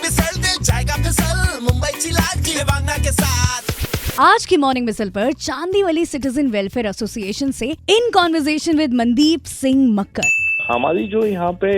मिसल दिल जाएगा फिसल मुंबईची लाडकी देवांगना के साथ। आज की मॉर्निंग मिसल पर चांदीवली सिटीजन वेलफेयर एसोसिएशन से in conversation with Mandeep Singh Makkar. हमारी जो यहाँ पे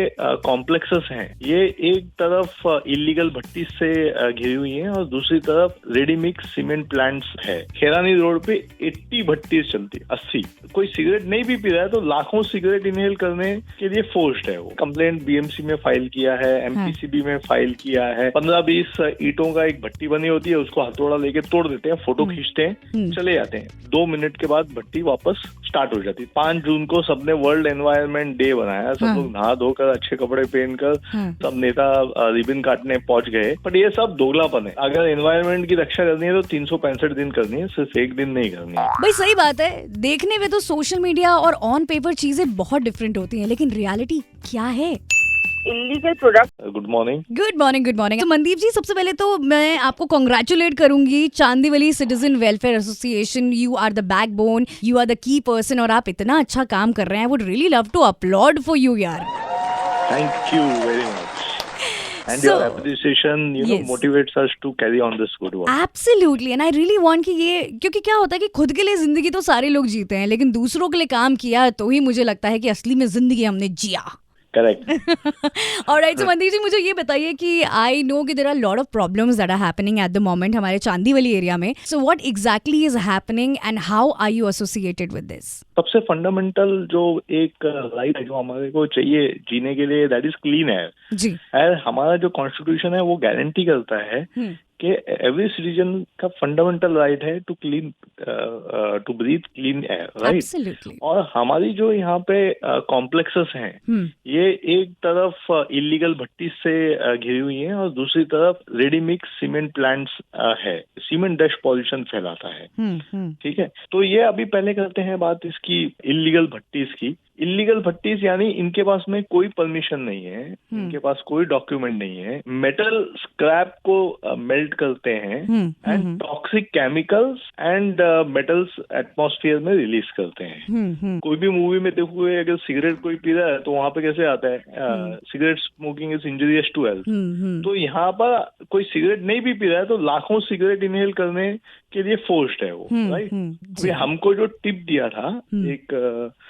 कॉम्प्लेक्सेस हैं ये एक तरफ इलीगल भट्टी से घिरी हुई हैं और दूसरी तरफ रेडी मिक्स सीमेंट प्लांट्स है। खेरानी रोड पे 80 भट्टी चलती, 80। कोई सिगरेट नहीं भी पी रहा है तो लाखों सिगरेट इनहेल करने के लिए फोर्स्ड है वो। कंप्लेंट बीएमसी में फाइल किया है, एमपीसीबी में फाइल किया है। 15-20 ईंटों का एक भट्टी बनी होती है, उसको हथौड़ा लेके तोड़ देते हैं, फोटो खींचते हैं, चले जाते हैं। 2 मिनट के बाद भट्टी वापस स्टार्ट हो जाती है। 5 जून को सबने वर्ल्ड एनवायरनमेंट डे बनाया, सब लोग नहा धोकर अच्छे कपड़े पहनकर सब नेता रिबन काटने पहुंच गए। पर ये सब दोगलापन है। अगर एनवायरनमेंट की रक्षा करनी है तो 365 दिन करनी है, सिर्फ एक दिन नहीं करनी है। भाई सही बात है, देखने में तो सोशल मीडिया और ऑन पेपर चीजें बहुत डिफरेंट होती हैं, लेकिन रियलिटी क्या है? Illegal product. Good morning. Good morning, good morning. तो मनदीप जी, सबसे पहले तो मैं आपको कॉन्ग्रेचुलेट करूंगी। Chandivali citizen welfare association, you are the backbone, you are the key person और आप इतना अच्छा काम कर रहे हैं। I would really love to applaud for you यार। Thank you very much. And So, your appreciation, yes. motivates us to carry on this good work. Absolutely, and I really want कि ये, क्योंकि क्या होता है कि खुद के लिए जिंदगी तो सारे लोग जीते हैं, लेकिन दूसरों के लिए काम किया तो ही मुझे लगता है कि असली में जिंदगी हमने जिया। Correct. Alright, so मनदीप जी, मुझे ये बताइए कि आई नो कि there are lot of problems that are happening at the moment हमारे चांदीवली एरिया में। So what exactly is happening and how are you associated with this? सबसे फंडामेंटल जो एक राइट है जो हमारे को चाहिए जीने के लिए, दैट इज क्लीन एयर। जी। और हमारा जो कॉन्स्टिट्यूशन है वो गारंटी करता है कि एवरी सिटीजन का फंडामेंटल राइट है to clean to breathe clean air, right? Absolutely. और हमारी जो यहाँ पे कॉम्प्लेक्सेस हैं ये एक तरफ इलीगल भट्टी से घिरी हुई हैं और दूसरी तरफ रेडी मिक्स सीमेंट प्लांट्स है। सीमेंट डस्ट पॉल्यूशन फैलाता है, ठीक है? तो ये अभी पहले करते हैं बात इसकी इलीगल भट्टीज की। इलीगल भट्टीज यानी इनके पास में कोई परमिशन नहीं है, इनके पास कोई डॉक्यूमेंट नहीं है। मेटल स्क्रैप को मेल्ट करते हैं and toxic chemicals and metals atmosphere में रिलीज करते हैं। कोई भी मूवी में देखोगे अगर सिगरेट कोई पी रहा है तो वहां पे कैसे आता है, cigarette smoking is injurious to health. तो यहाँ पर कोई सिगरेट नहीं भी पी रहा है तो लाखों सिगरेट इनहेल करने के लिए फोर्स्ड है वो, राइट? अभी हमको जो टिप दिया था एक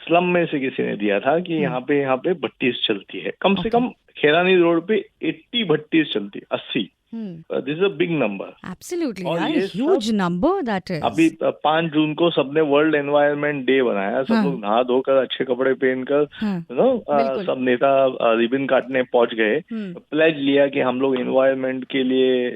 स्लम में से किसी ने दिया था कि यहाँ पे भट्टीज चलती है, कम से कम खेरानी रोड पे 80 भट्टीज चलती, 80। This is a big number. Absolutely और यार, ये ह्यूज नंबर दैट इज। अभी 5 जून को सबने वर्ल्ड एनवायरनमेंट डे बनाया, सब लोग नहा धोकर अच्छे कपड़े पहनकर सब नेता रिबन काटने पहुंच गए, प्लेज लिया कि हम लोग एनवायरनमेंट के लिए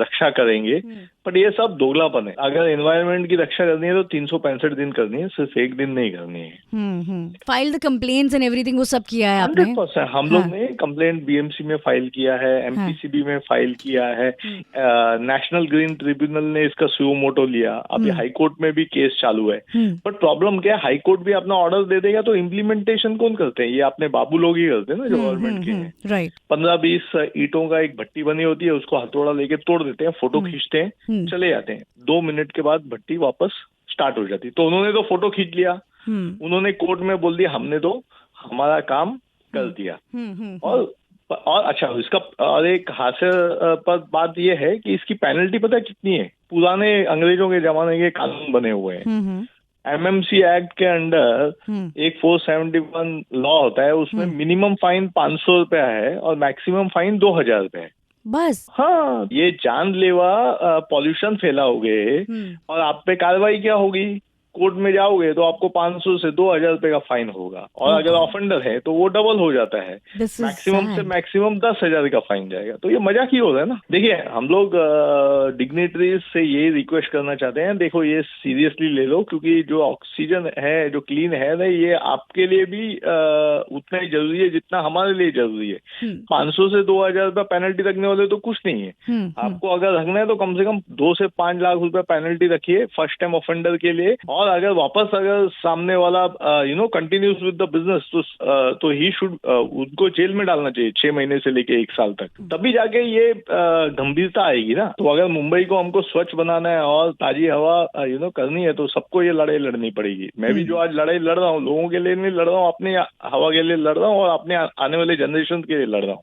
रक्षा करेंगे। पर ये सब दोगलापन है। अगर एनवायरनमेंट की रक्षा करनी है तो 365 दिन करनी है, सिर्फ एक दिन नहीं करनी है। File the complaints and everything, वो सब किया है आपने? 100% हम लोग ने कंप्लेंट बीएमसी में फाइल किया है, एमपीसीबी में फाइल किया है, नेशनल ग्रीन ट्रिब्यूनल ने इसका सुओ मोटो लिया, अभी हाई कोर्ट में भी केस चालू है। बट प्रॉब्लम क्या है, हाई कोर्ट भी अपना ऑर्डर दे देगा तो इम्प्लीमेंटेशन कौन करते हैं? ये अपने बाबू लोग ही करते हैं ना, जो गवर्नमेंट के हैं। राइट। 15-20 ईंटों का एक भट्टी बनी होती है, उसको हथौड़ा लेके तोड़ देते हैं, फोटो खींचते हैं, चले जाते हैं। 2 मिनट के बाद भट्टी वापस स्टार्ट हो जाती है। तो उन्होंने तो फोटो खींच लिया, उन्होंने कोर्ट में बोल दिया हमने तो हमारा काम कर दिया। और अच्छा, इसका और एक हास्य पर बात यह है कि इसकी पेनल्टी पता है कितनी है? पुराने अंग्रेजों के जमाने के कानून बने हुए हैं। एमएमसी एक्ट के अंडर एक 471 लॉ होता है, उसमें मिनिमम फाइन 500 रुपया है और मैक्सिमम फाइन 2000 रुपया है बस। हाँ, ये जानलेवा पॉल्यूशन फैलाओगे और आप पे कार्रवाई क्या होगी? कोर्ट में जाओगे तो आपको 500 से 2000 रुपए का फाइन होगा, और अगर ऑफेंडर है तो वो डबल हो जाता है, मैक्सिमम से मैक्सिमम 10,000 का फाइन जाएगा। तो ये मजाक ही हो रहा है ना। देखिए, हम लोग डिग्निटरीज से ये रिक्वेस्ट करना चाहते हैं, देखो ये सीरियसली ले लो, क्योंकि जो ऑक्सीजन है, जो क्लीन है ना, ये आपके लिए भी उतना ही जरूरी है जितना हमारे लिए जरूरी है। 500 से 2000 रुपया पेनल्टी रखने वाले तो कुछ नहीं है। आपको अगर रखना है तो कम से कम 2 से 5 लाख रुपया पेनल्टी रखिए फर्स्ट टाइम ऑफेंडर के लिए, और अगर वापस अगर सामने वाला कंटिन्यूज विद द बिजनेस तो ही शुड उनको जेल में डालना चाहिए 6 महीने से लेके 1 साल तक, तभी जाके ये गंभीरता आएगी ना। तो अगर मुंबई को हमको स्वच्छ बनाना है और ताजी हवा करनी है तो सबको ये लड़ाई लड़नी पड़ेगी। मैं भी जो आज लड़ाई लड़ रहा हूँ, लोगों के लिए नहीं लड़ रहा हूँ, अपनी हवा के लिए लड़ रहा हूँ और अपने आने वाले जनरेशन के लिए लड़ रहा हूँ।